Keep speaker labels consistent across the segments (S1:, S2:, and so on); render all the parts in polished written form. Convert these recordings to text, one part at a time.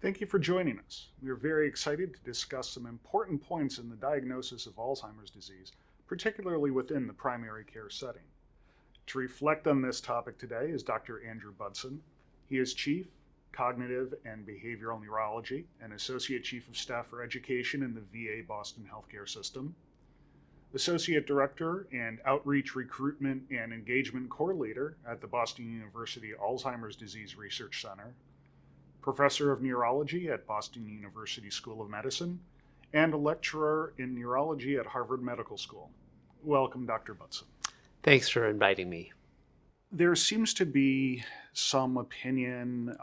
S1: Thank you for joining us. We are very excited to discuss some important points in the diagnosis of Alzheimer's disease, particularly within the primary care setting. To reflect on this topic today is Dr. Andrew Budson. He is Chief, Cognitive and Behavioral Neurology and Associate Chief of Staff for Education in the VA Boston Healthcare System, Associate Director and Outreach Recruitment and Engagement Core Leader at the Boston University Alzheimer's Disease Research Center, Professor of Neurology at Boston University School of Medicine, and a lecturer in neurology at Harvard Medical School. Welcome, Dr. Budson.
S2: Thanks for inviting me.
S1: There seems to be some opinion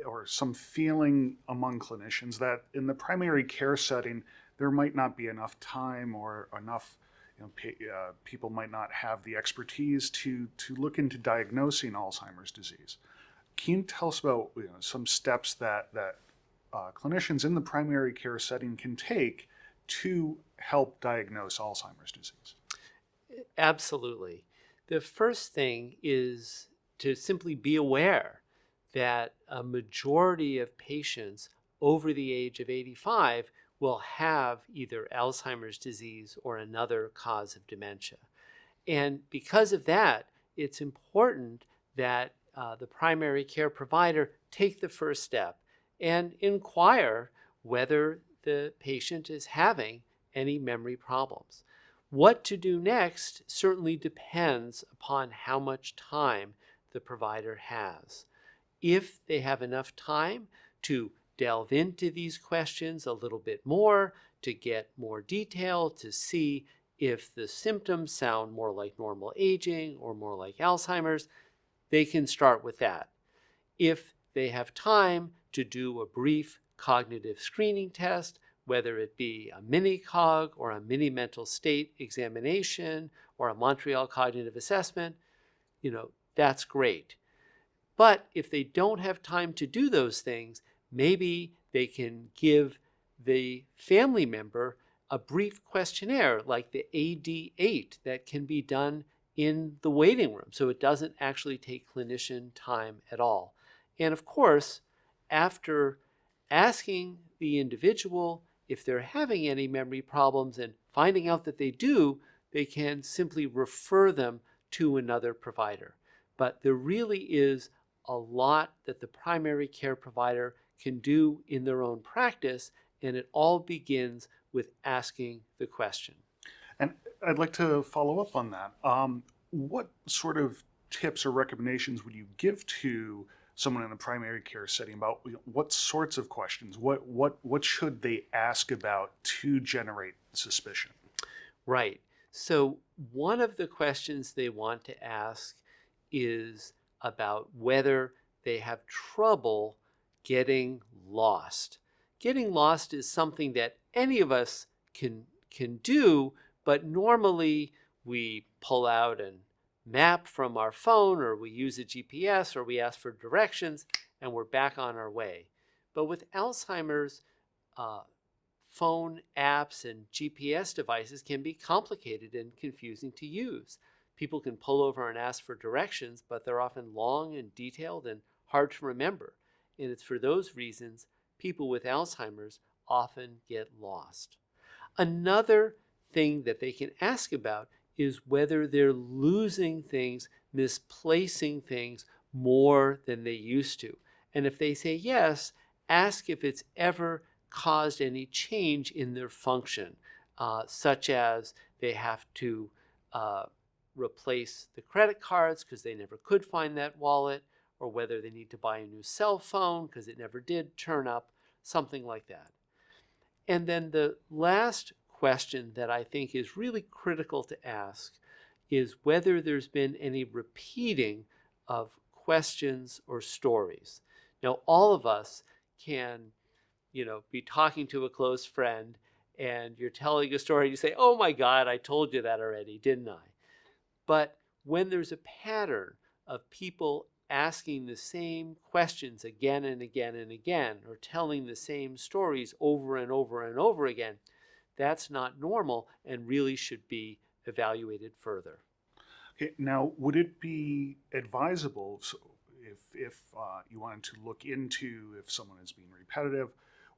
S1: or some feeling among clinicians that in the primary care setting, there might not be enough time or enough people might not have the expertise to look into diagnosing Alzheimer's disease. Can you tell us about some steps that clinicians in the primary care setting can take to help diagnose Alzheimer's disease?
S2: Absolutely. The first thing is to simply be aware that a majority of patients over the age of 85 will have either Alzheimer's disease or another cause of dementia. And because of that, it's important that the primary care provider take the first step and inquire whether the patient is having any memory problems. What to do next certainly depends upon how much time the provider has. If they have enough time to delve into these questions a little bit more, to get more detail, to see if the symptoms sound more like normal aging or more like Alzheimer's, they can start with that. If they have time to do a brief cognitive screening test, whether it be a mini-cog or a mini-mental state examination or a Montreal cognitive assessment, that's great. But if they don't have time to do those things, maybe they can give the family member a brief questionnaire like the AD8 that can be done in the waiting room, so it doesn't actually take clinician time at all. And of course, after asking the individual if they're having any memory problems and finding out that they do, they can simply refer them to another provider. But there really is a lot that the primary care provider can do in their own practice, and it all begins with asking the question.
S1: And I'd like to follow up on that. What sort of tips or recommendations would you give to someone in the primary care setting about what sorts of questions, what should they ask about to generate suspicion?
S2: Right. So one of the questions they want to ask is about whether they have trouble getting lost. Getting lost is something that any of us can do, but normally we pull out a map from our phone, or we use a GPS, or we ask for directions, and we're back on our way. But with Alzheimer's, phone apps and GPS devices can be complicated and confusing to use. People can pull over and ask for directions, but they're often long and detailed and hard to remember. And it's for those reasons people with Alzheimer's often get lost. Another thing that they can ask about is whether they're losing things, misplacing things more than they used to. And if they say yes, ask if it's ever caused any change in their function, such as they have to replace the credit cards because they never could find that wallet, or whether they need to buy a new cell phone because it never did turn up, something like that. And then the last question that I think is really critical to ask is whether there's been any repeating of questions or stories. Now, all of us can, be talking to a close friend and you're telling a story, you say, "Oh my God, I told you that already, didn't I?" But when there's a pattern of people asking the same questions again and again and again, or telling the same stories over and over and over again, that's not normal and really should be evaluated further.
S1: Okay, now, would it be advisable if you wanted to look into if someone is being repetitive,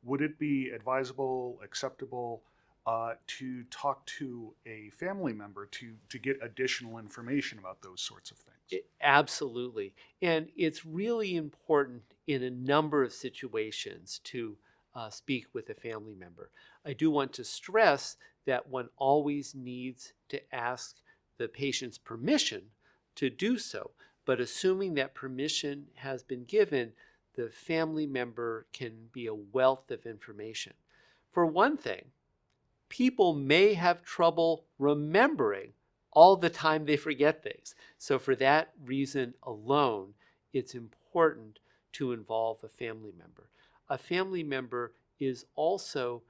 S1: would it be advisable, acceptable to talk to a family member to get additional information about those sorts of things?
S2: Absolutely. And it's really important in a number of situations to speak with a family member. I do want to stress that one always needs to ask the patient's permission to do so. But assuming that permission has been given, the family member can be a wealth of information. For one thing, people may have trouble remembering all the time they forget things. So for that reason alone, it's important to involve a family member. A family member is also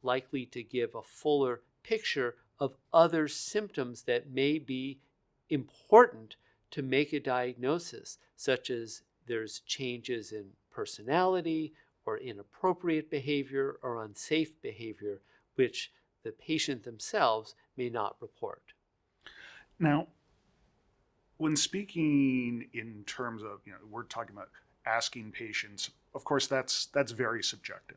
S2: likely to give a fuller picture of other symptoms that may be important to make a diagnosis, such as there's changes in personality or inappropriate behavior or unsafe behavior, which the patient themselves may not report.
S1: Now, when speaking in terms of, we're talking about asking patients, of course, that's very subjective.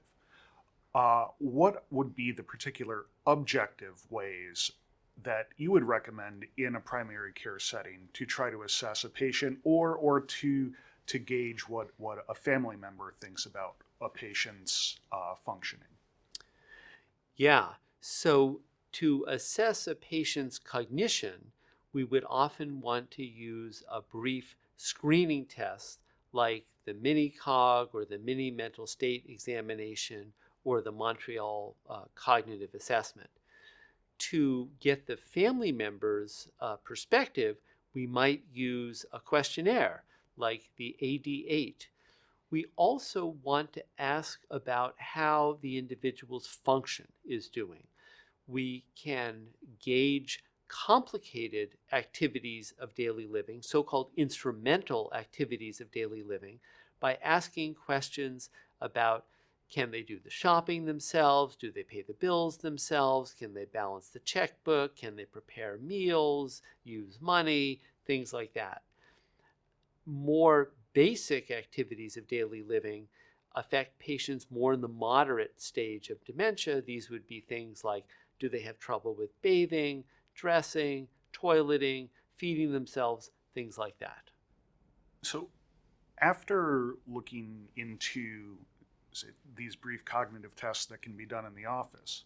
S1: What would be the particular objective ways that you would recommend in a primary care setting to try to assess a patient or to gauge what a family member thinks about a patient's functioning?
S2: Yeah, so to assess a patient's cognition, we would often want to use a brief screening test like the mini-cog or the mini mental state examination or the Montreal cognitive assessment. To get the family member's perspective, we might use a questionnaire like the AD8. We also want to ask about how the individual's function is doing. We can gauge complicated activities of daily living, so-called instrumental activities of daily living, by asking questions about, can they do the shopping themselves? Do they pay the bills themselves? Can they balance the checkbook? Can they prepare meals, use money, things like that. More basic activities of daily living affect patients more in the moderate stage of dementia. These would be things like, do they have trouble with bathing, dressing, toileting, feeding themselves, things like that.
S1: So after looking into, say, these brief cognitive tests that can be done in the office,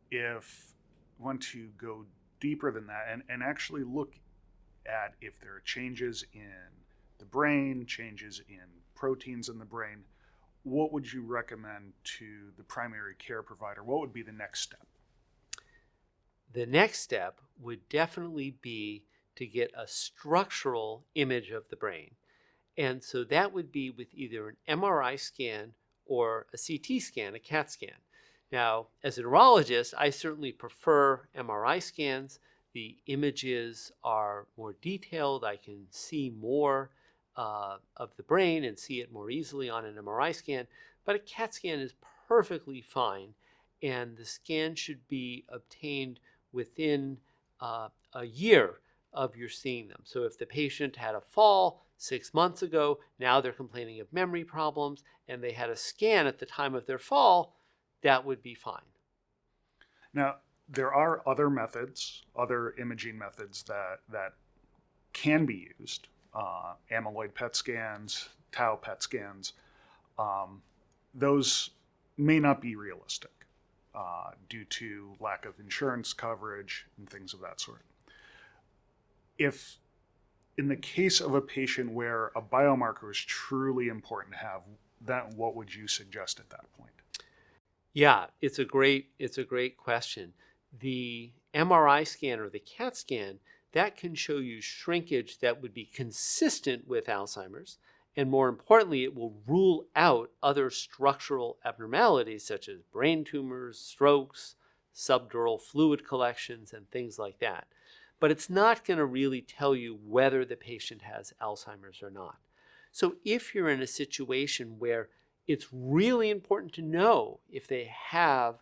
S1: if you want to go deeper than that and actually look at if there are changes in the brain, changes in proteins in the brain, what would you recommend to the primary care provider? What would be the next step?
S2: The next step would definitely be to get a structural image of the brain. And so that would be with either an MRI scan or a CT scan, a CAT scan. Now, as a neurologist, I certainly prefer MRI scans. The images are more detailed. I can see more of the brain and see it more easily on an MRI scan. But a CAT scan is perfectly fine, and the scan should be obtained within a year of your seeing them. So if the patient had a fall 6 months ago, now they're complaining of memory problems, and they had a scan at the time of their fall, that would be fine.
S1: Now, there are other methods, other imaging methods that can be used. Amyloid PET scans, tau PET scans. Those may not be realistic due to lack of insurance coverage and things of that sort. If in the case of a patient where a biomarker is truly important to have, then what would you suggest at that point?
S2: Yeah, it's a great question. The MRI scan or the CAT scan, that can show you shrinkage that would be consistent with Alzheimer's. And more importantly, it will rule out other structural abnormalities such as brain tumors, strokes, subdural fluid collections, and things like that. But it's not going to really tell you whether the patient has Alzheimer's or not. So if you're in a situation where it's really important to know if they have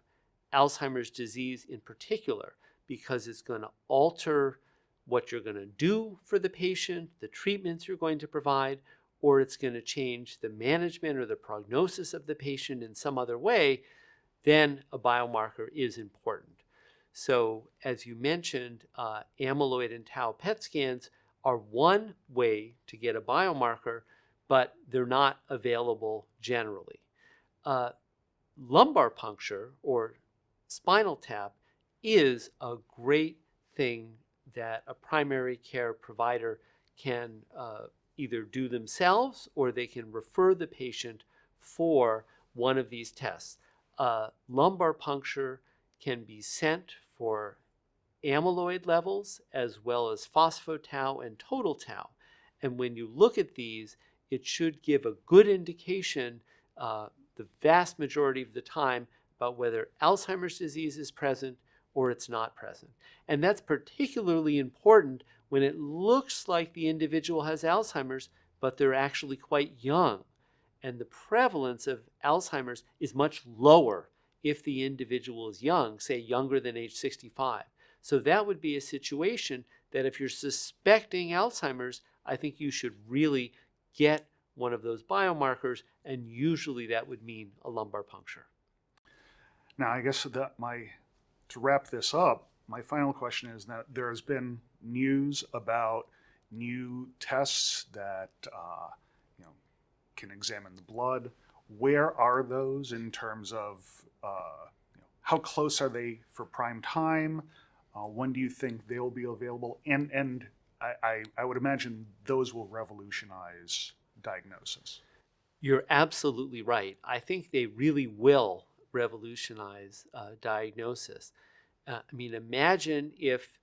S2: Alzheimer's disease in particular, because it's going to alter what you're going to do for the patient, the treatments you're going to provide, or it's going to change the management or the prognosis of the patient in some other way, then a biomarker is important. So as you mentioned, amyloid and tau PET scans are one way to get a biomarker, but they're not available generally. Lumbar puncture or spinal tap is a great thing that a primary care provider can either do themselves or they can refer the patient for one of these tests. Lumbar puncture can be sent for amyloid levels as well as phospho-tau and total tau. And when you look at these, it should give a good indication the vast majority of the time about whether Alzheimer's disease is present or it's not present. And that's particularly important when it looks like the individual has Alzheimer's, but they're actually quite young. And the prevalence of Alzheimer's is much lower if the individual is young, say younger than age 65. So that would be a situation that if you're suspecting Alzheimer's, I think you should really get one of those biomarkers, and usually that would mean a lumbar puncture.
S1: Now, I guess to wrap this up, my final question is that there has been news about new tests that can examine the blood. Where are those in terms of how close are they for prime time? When do you think they'll be available? And I would imagine those will revolutionize diagnosis.
S2: You're absolutely right. I think they really will revolutionize diagnosis. Imagine if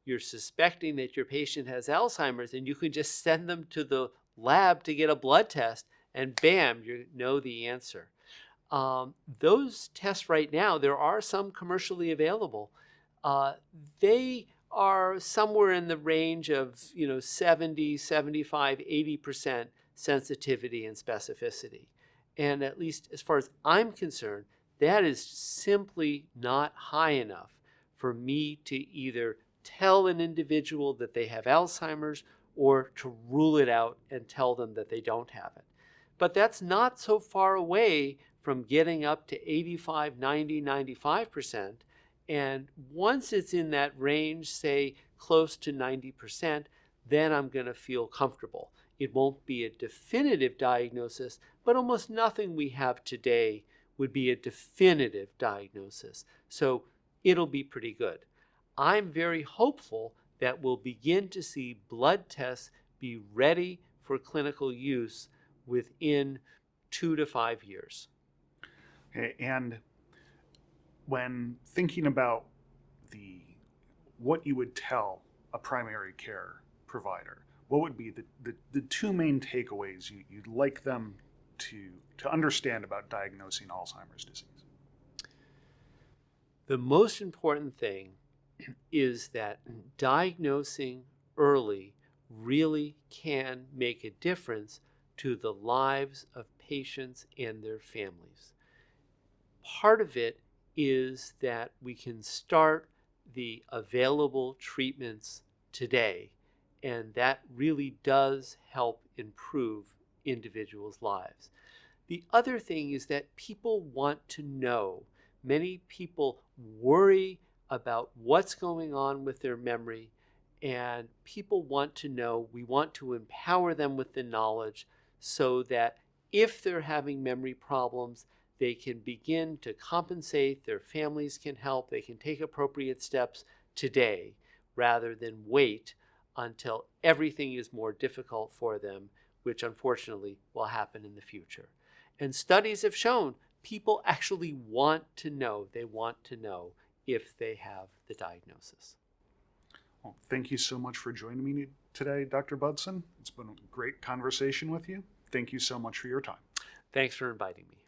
S2: you're suspecting that your patient has Alzheimer's and you can just send them to the lab to get a blood test and bam, you know the answer. Those tests right now, there are some commercially available. They are somewhere in the range of 70, 75, 80% sensitivity and specificity. And at least as far as I'm concerned, that is simply not high enough for me to either tell an individual that they have Alzheimer's or to rule it out and tell them that they don't have it. But that's not so far away from getting up to 85, 90, 95%. And once it's in that range, say close to 90%, then I'm going to feel comfortable. It won't be a definitive diagnosis, but almost nothing we have today would be a definitive diagnosis. So it'll be pretty good. I'm very hopeful that we'll begin to see blood tests be ready for clinical use within 2 to 5 years.
S1: Okay, and when thinking about what you would tell a primary care provider, what would be the two main takeaways you'd like them to understand about diagnosing Alzheimer's disease?
S2: The most important thing is that diagnosing early really can make a difference to the lives of patients and their families. Part of it is that we can start the available treatments today, and that really does help improve individuals' lives. The other thing is that people want to know. Many people worry about what's going on with their memory, and people want to know. We want to empower them with the knowledge so that if they're having memory problems, they can begin to compensate, their families can help, they can take appropriate steps today rather than wait until everything is more difficult for them, which unfortunately will happen in the future. And studies have shown people actually want to know. They want to know if they have the diagnosis.
S1: Well, thank you so much for joining me today, Dr. Budson. It's been a great conversation with you. Thank you so much for your time.
S2: Thanks for inviting me.